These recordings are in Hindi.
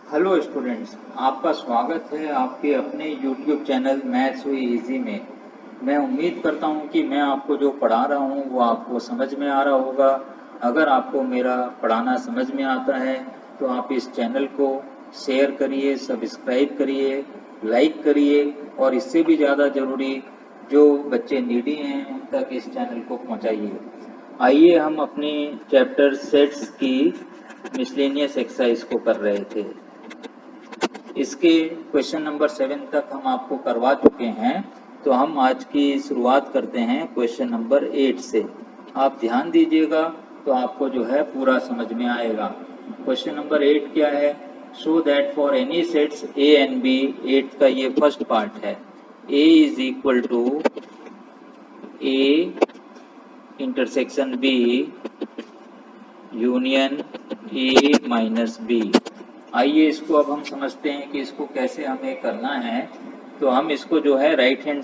हेलो स्टूडेंट्स, आपका स्वागत है आपके अपने यूट्यूब चैनल मैथ्स हुई इजी में। मैं उम्मीद करता हूं कि मैं आपको जो पढ़ा रहा हूं वो आपको समझ में आ रहा होगा। अगर आपको मेरा पढ़ाना समझ में आता है तो आप इस चैनल को शेयर करिए, सब्सक्राइब करिए, लाइक करिए और इससे भी ज़्यादा ज़रूरी जो बच्चे नीडी हैं उन तक इस चैनल को पहुंचाइए। आइए हम अपनी चैप्टर सेट्स की मिसलेनियस एक्सरसाइज को कर रहे थे। इसके क्वेश्चन नंबर 7 तक हम आपको करवा चुके हैं, तो हम आज की शुरुआत करते हैं क्वेश्चन नंबर 8 से। आप ध्यान दीजिएगा तो आपको जो है पूरा समझ में आएगा। क्वेश्चन नंबर 8 क्या है? Show that for any sets A and B, 8 का ये फर्स्ट पार्ट है, A is equal to A intersection B union A minus B. आइए इसको अब हम समझते हैं कि इसको कैसे हमें करना है। तो हम इसको जो है राइट हैंड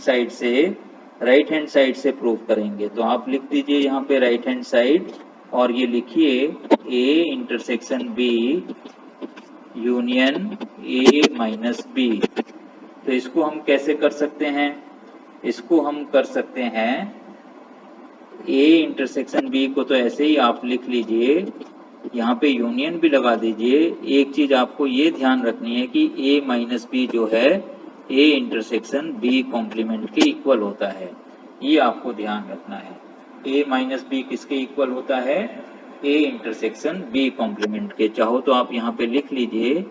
साइड से प्रूव करेंगे। तो आप लिख दीजिए यहाँ पे राइट हैंड साइड और ये लिखिए A intersection B union A minus B. तो इसको हम कैसे कर सकते हैं? इसको हम कर सकते हैं ए इंटरसेक्शन बी को तो ऐसे ही आप लिख लीजिए, यहाँ पे यूनियन भी लगा दीजिए। एक चीज आपको ये ध्यान रखनी है कि a माइनस बी जो है a इंटरसेक्शन b कॉम्प्लीमेंट के इक्वल होता है, ये आपको ध्यान रखना है। a माइनस बी किसके इक्वल होता है? a इंटरसेक्शन b कॉम्प्लीमेंट के। चाहो तो आप यहाँ पे लिख लीजिए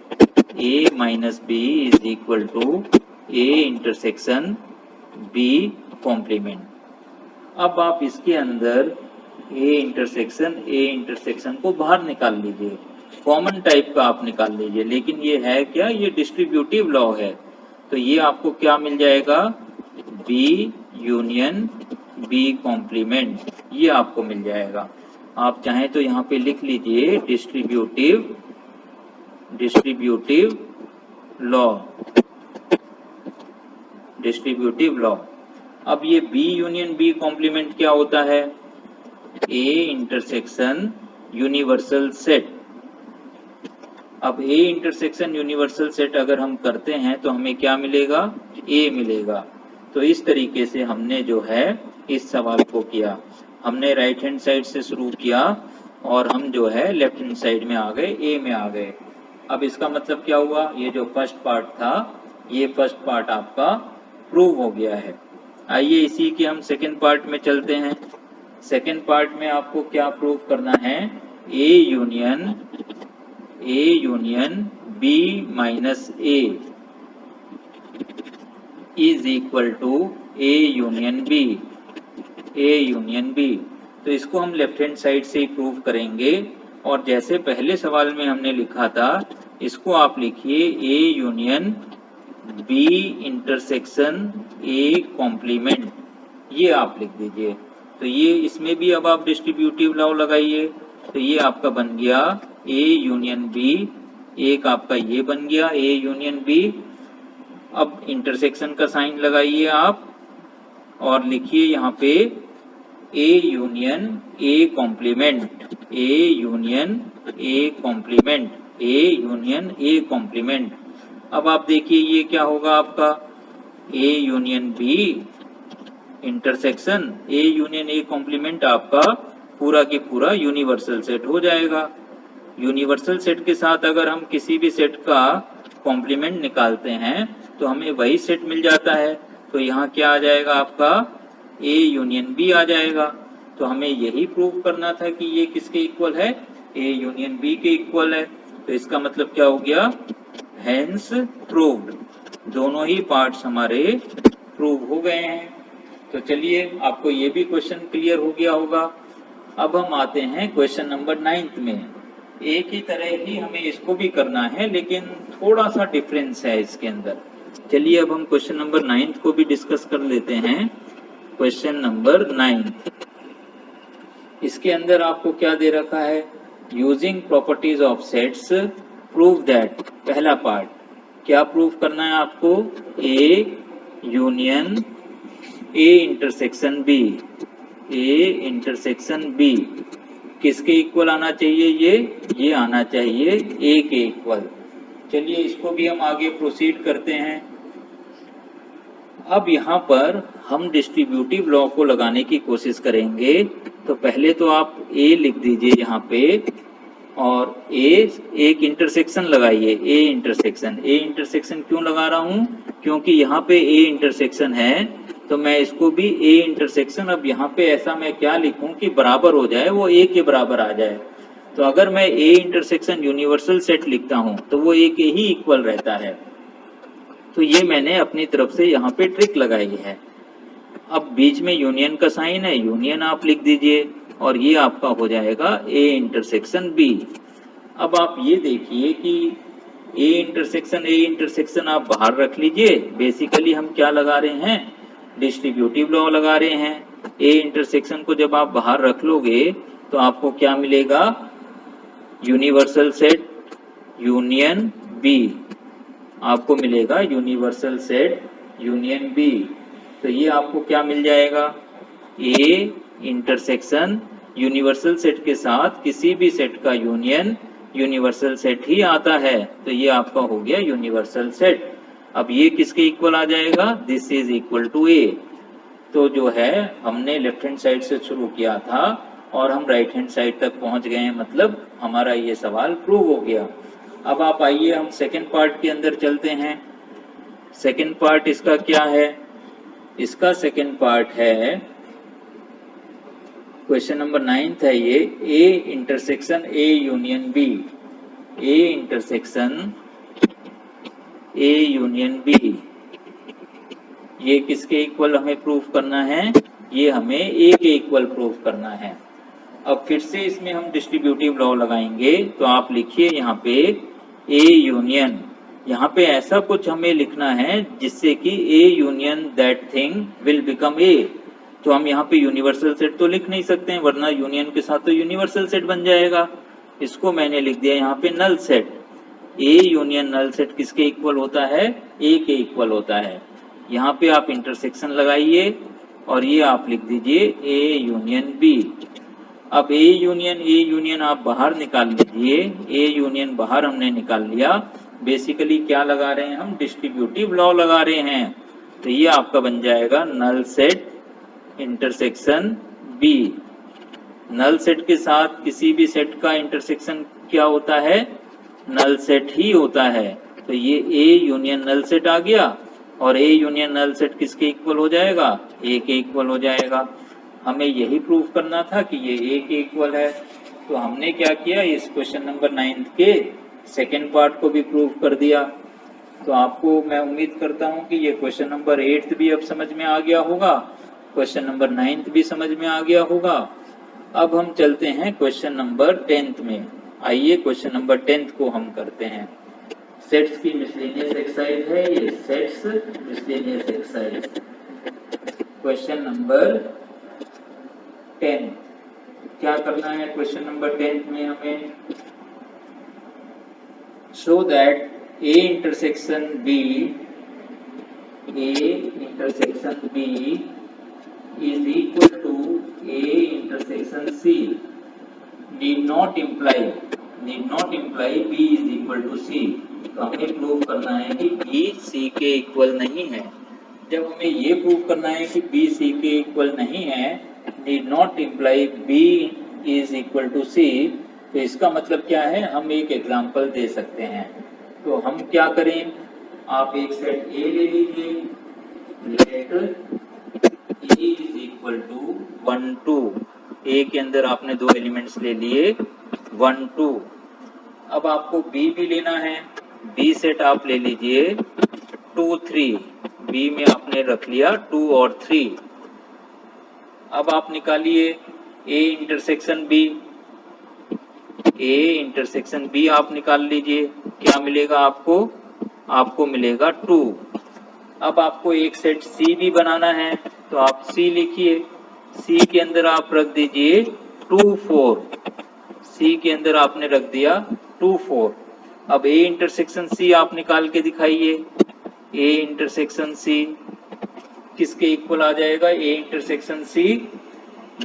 a minus B is equal to a intersection b complement. अब आप इसके अंदर ए इंटरसेक्शन को बाहर निकाल लीजिए, कॉमन टाइप का आप निकाल लीजिए। लेकिन ये है क्या? ये डिस्ट्रीब्यूटिव लॉ है। तो ये आपको क्या मिल जाएगा? बी यूनियन बी कॉम्प्लीमेंट, ये आपको मिल जाएगा। आप चाहें तो यहाँ पे लिख लीजिए डिस्ट्रीब्यूटिव लॉ। अब ये बी यूनियन बी कॉम्प्लीमेंट क्या होता है? A intersection universal set. अब ए इंटरसेक्शन यूनिवर्सल सेट अगर हम करते हैं तो हमें क्या मिलेगा? ए मिलेगा। तो इस तरीके से हमने जो है इस सवाल को किया। हमने राइट हैंड साइड से शुरू किया और हम जो है लेफ्ट हैंड साइड में आ गए, ए में आ गए। अब इसका मतलब क्या हुआ? ये जो फर्स्ट पार्ट था, ये फर्स्ट पार्ट आपका प्रूव हो गया है। आइए इसी के हम सेकेंड पार्ट में चलते हैं। सेकेंड पार्ट में आपको क्या प्रूव करना है? A union B minus A is equal to A union B. तो इसको हम लेफ्ट हैंड साइड से ही प्रूव करेंगे। और जैसे पहले सवाल में हमने लिखा था, इसको आप लिखिए A union B intersection A complement, ये आप लिख दीजिए। तो ये इसमें भी अब आप डिस्ट्रीब्यूटिव लॉ लगाइए। तो ये आपका बन गया ए यूनियन बी, एक आपका ये बन गया ए यूनियन बी। अब इंटरसेक्शन का साइन लगाइए आप और लिखिए यहाँ पे ए यूनियन ए कॉम्प्लीमेंट। अब आप देखिए ये क्या होगा आपका? A union B intersection A union A complement आपका पूरा के पूरा यूनिवर्सल सेट हो जाएगा। यूनिवर्सल सेट के साथ अगर हम किसी भी सेट का कॉम्प्लीमेंट निकालते हैं तो हमें वही सेट मिल जाता है। तो यहाँ क्या आ जाएगा आपका? ए यूनियन बी आ जाएगा। तो हमें यही प्रूव करना था कि ये किसके इक्वल है? ए यूनियन बी के इक्वल है। तो इसका मतलब क्या हो गया? Hence proved. दोनों ही पार्ट्स हमारे प्रूव हो गए हैं। तो चलिए आपको ये भी क्वेश्चन क्लियर हो गया होगा। अब हम आते हैं क्वेश्चन नंबर 9 में। एक ही तरह ही हमें इसको भी करना है, लेकिन थोड़ा सा डिफरेंस है इसके अंदर। चलिए अब हम क्वेश्चन नंबर 9 को भी डिस्कस कर लेते हैं। क्वेश्चन नंबर 9, इसके अंदर आपको क्या दे रखा है? Using properties of sets prove that. पहला पार्ट क्या प्रूव करना है आपको? A union A intersection B किसके इक्वल आना चाहिए? ये आना चाहिए ए के इक्वल। चलिए इसको भी हम आगे प्रोसीड करते हैं। अब यहाँ पर हम डिस्ट्रीब्यूटिव लॉ को लगाने की कोशिश करेंगे। तो पहले तो आप ए लिख दीजिए यहाँ पे, और ए एक इंटरसेक्शन लगाइए, ए इंटरसेक्शन क्यों लगा रहा हूँ, क्योंकि यहाँ पे ए इंटरसेक्शन है, तो मैं इसको भी ए इंटरसेक्शन, अब यहाँ पे ऐसा मैं क्या लिखूं कि बराबर हो जाए, वो ए के बराबर आ जाए। तो अगर मैं ए इंटरसेक्शन यूनिवर्सल सेट लिखता हूँ तो वो ए के ही इक्वल रहता है। तो ये मैंने अपनी तरफ से यहाँ पे ट्रिक लगाई है। अब बीच में यूनियन का साइन है, यूनियन आप लिख दीजिए, और ये आपका हो जाएगा ए इंटरसेक्शन बी। अब आप ये देखिए कि ए इंटरसेक्शन आप बाहर रख लीजिए। बेसिकली हम क्या लगा रहे हैं, डिस्ट्रीब्यूटिव लॉ लगा रहे हैं। ए इंटरसेक्शन को जब आप बाहर रख लोगे तो आपको क्या मिलेगा, यूनिवर्सल सेट यूनियन बी, आपको मिलेगा यूनिवर्सल सेट यूनियन बी। तो ये आपको क्या मिल जाएगा, ए इंटरसेक्शन यूनिवर्सल सेट के साथ किसी भी सेट का यूनियन यूनिवर्सल सेट ही आता है। तो ये आपका हो गया यूनिवर्सल सेट। अब ये किसके इक्वल आ जाएगा, दिस इज इक्वल टू ए। तो जो है हमने लेफ्ट हैंड साइड से शुरू किया था और हम राइट हैंड साइड तक पहुंच गए हैं, मतलब हमारा ये सवाल प्रूव हो गया। अब आप आइए हम सेकंड पार्ट के अंदर चलते हैं। सेकंड पार्ट इसका क्या है, इसका सेकंड पार्ट है क्वेश्चन नंबर 9 है ये, A intersection A union B, A intersection A union B, ये किसके इक्वल हमें प्रूफ करना है, ये हमें ए के इक्वल प्रूफ करना है। अब फिर से इसमें हम डिस्ट्रीब्यूटिव लॉ लगाएंगे। तो आप लिखिए यहाँ पे ए यूनियन, यहाँ पे ऐसा कुछ हमें लिखना है जिससे कि A union that thing will become a. तो हम यहाँ पे यूनिवर्सल सेट तो लिख नहीं सकते हैं, वरना यूनियन के साथ तो यूनिवर्सल सेट बन जाएगा। इसको मैंने लिख दिया यहाँ पे null set. A union null set किसके इक्वल होता है, ए के इक्वल होता है। यहाँ पे आप इंटरसेक्शन लगाइए और ये आप लिख दीजिए ए यूनियन बी। अब ए यूनियन आप बाहर निकाल लीजिए, ए यूनियन बाहर हमने निकाल लिया। बेसिकली क्या लगा रहे हैं हम, डिस्ट्रीब्यूटिव लॉ लगा रहे हैं। तो ये आपका बन जाएगा null set intersection B. Null set के साथ किसी भी सेट का इंटरसेक्शन क्या होता है, नल सेट ही होता है। तो ये ए यूनियन नल सेट आ गया, और ए यूनियन नल सेट किसके इक्वल हो जाएगा, ए के इक्वल हो जाएगा। हमें यही प्रूव करना था कि ये ए के इक्वल है। तो हमने क्या किया, इस क्वेश्चन नंबर 9 के सेकेंड पार्ट को भी प्रूव कर दिया। तो आपको मैं उम्मीद करता हूं कि ये क्वेश्चन नंबर 8 भी अब समझ में आ गया होगा, क्वेश्चन नंबर 9 भी समझ में आ गया होगा। अब हम चलते हैं क्वेश्चन नंबर 10 में। आइए क्वेश्चन नंबर 10 को हम करते हैं। सेट्स की मिसलेनियस एक्सरसाइज है ये, sets miscellaneous exercise, question number 10। क्या करना है क्वेश्चन नंबर 10 में हमें, show that A intersection B is equal to A intersection C need not imply B is equal to C। तो हमें प्रूव करना है कि B C के इक्वल नहीं है। जब हमें ये प्रूव करना है कि B C के इक्वल नहीं है, need not imply B is equal to C, तो इसका मतलब क्या है, हम एक एग्जांपल दे सकते हैं। तो हम क्या करें, आप एक सेट A ले लीजिए, late A is equal to 1 2। A के अंदर आपने दो एलिमेंट्स ले लिए 1 2। अब आपको B भी लेना है, B सेट आप ले लीजिए 2 3। B में आपने रख लिया 2 और 3। अब आप निकालिए A intersection B, A intersection B आप निकाल लीजिए। क्या मिलेगा आपको, आपको मिलेगा 2। अब आपको एक सेट C भी बनाना है, तो आप C लिखिए। C के अंदर आप रख दीजिए 2 4। C के अंदर आपने रख दिया 2 4। अब A इंटरसेक्शन C आप निकाल के दिखाइए। A इंटरसेक्शन C किसके इक्वल आ जाएगा, A इंटरसेक्शन C,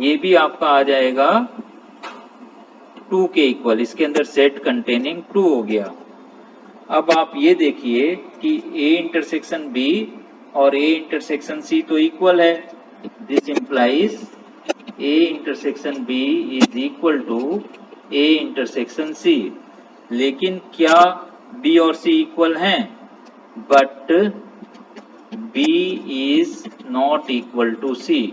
ये भी आपका आ जाएगा 2 के इक्वल। इसके अंदर सेट कंटेनिंग 2 हो गया। अब आप ये देखिए कि A इंटरसेक्शन B और A इंटरसेक्शन C तो इक्वल है। This implies A intersection B is equal to A intersection C। लेकिन क्या B और C इक्वल हैं? But B is not equal to C।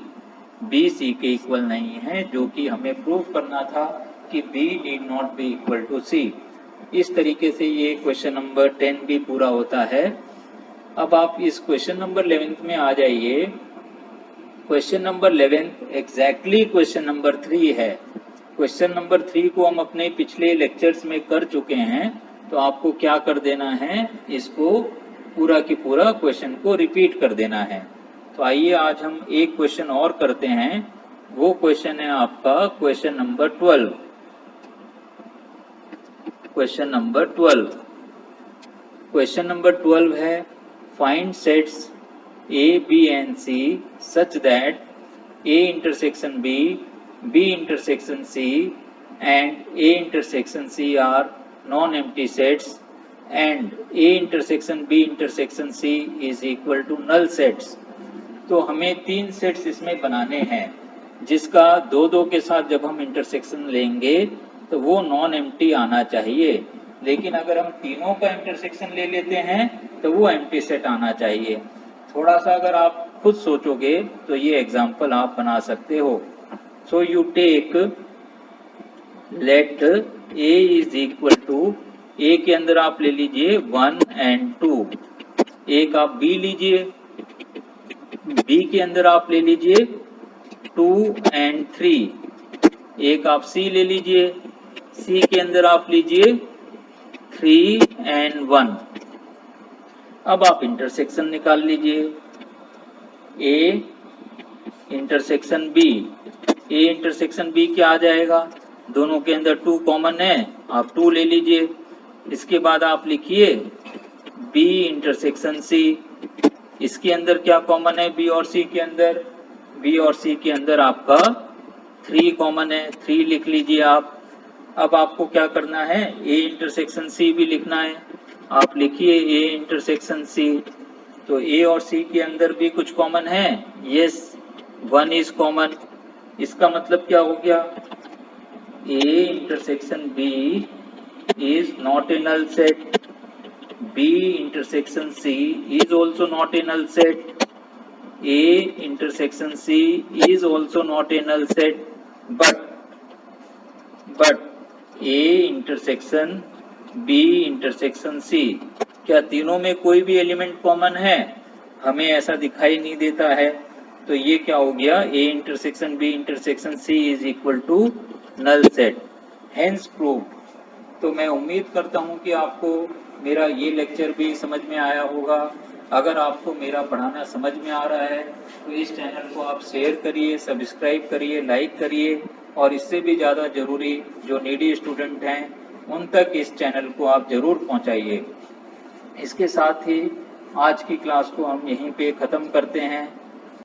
B C के इक्वल नहीं है, जो कि हमें प्रूव करना था कि B need not be equal to C। इस तरीके से ये क्वेश्चन नंबर 10 भी पूरा होता है। अब आप इस क्वेश्चन नंबर 11 में आ जाइए। Question number 11 exactly question number 3 है। क्वेश्चन नंबर 3 को हम अपने पिछले लेक्चर्स में कर चुके हैं, तो आपको क्या कर देना है, इसको पूरा की पूरा क्वेश्चन को रिपीट कर देना है। तो आइए आज हम एक क्वेश्चन और करते हैं। वो क्वेश्चन है आपका question number 12। Question number 12। Question number 12 है find sets A, B and C such that A intersection B, B intersection C and A intersection C are non-empty sets and A intersection B intersection C is equal to null sets। तो हमें 3 सेट्स इसमें बनाने हैं, जिसका 2-2 के साथ जब हम इंटरसेक्शन लेंगे तो वो नॉन एम्प्टी आना चाहिए। लेकिन अगर हम तीनों का इंटरसेक्शन ले लेते हैं तो वो एम्प्टी सेट आना चाहिए। थोड़ा सा अगर आप खुद सोचोगे तो ये एग्जाम्पल आप बना सकते हो। So you take let A is equal to, A के अंदर आप ले लीजिए 1 and 2। एक आप B लीजिए, B के अंदर आप ले लीजिए 2 and 3। एक आप C ले लीजिए, C के अंदर आप लीजिए 3 and 1। अब आप इंटरसेक्शन निकाल लीजिए। A intersection B, A intersection B क्या आ जाएगा, दोनों के अंदर 2 कॉमन है, आप 2 ले लीजिए। इसके बाद आप लिखिए B इंटरसेक्शन C, इसके अंदर क्या कॉमन है B और C के अंदर, B और C के अंदर आपका 3 कॉमन है, 3 लिख लीजिए आप। अब आपको क्या करना है, A इंटरसेक्शन C भी लिखना है, आप लिखिए A इंटरसेक्शन C। तो A और C के अंदर भी कुछ कॉमन है, यस 1 इज कॉमन। इसका मतलब क्या हो गया, A intersection B is not a null set, B intersection C is also not a null set, A intersection C is also not a null set, but A intersection B intersection C, क्या तीनों में कोई भी एलिमेंट कॉमन है, हमें ऐसा दिखाई नहीं देता है। तो ये क्या हो गया, A intersection B intersection C is equal to null set, hence proved। तो मैं उम्मीद करता हूं कि आपको मेरा ये लेक्चर भी समझ में आया होगा। अगर आपको मेरा पढ़ाना समझ में आ रहा है तो इस चैनल को आप शेयर करिए, सब्सक्राइब करिए, लाइक करिए, और इससे भी ज़्यादा ज़रूरी जो नीडी स्टूडेंट हैं उन तक इस चैनल को आप ज़रूर पहुंचाइए। इसके साथ ही आज की क्लास को हम यहीं पे ख़त्म करते हैं।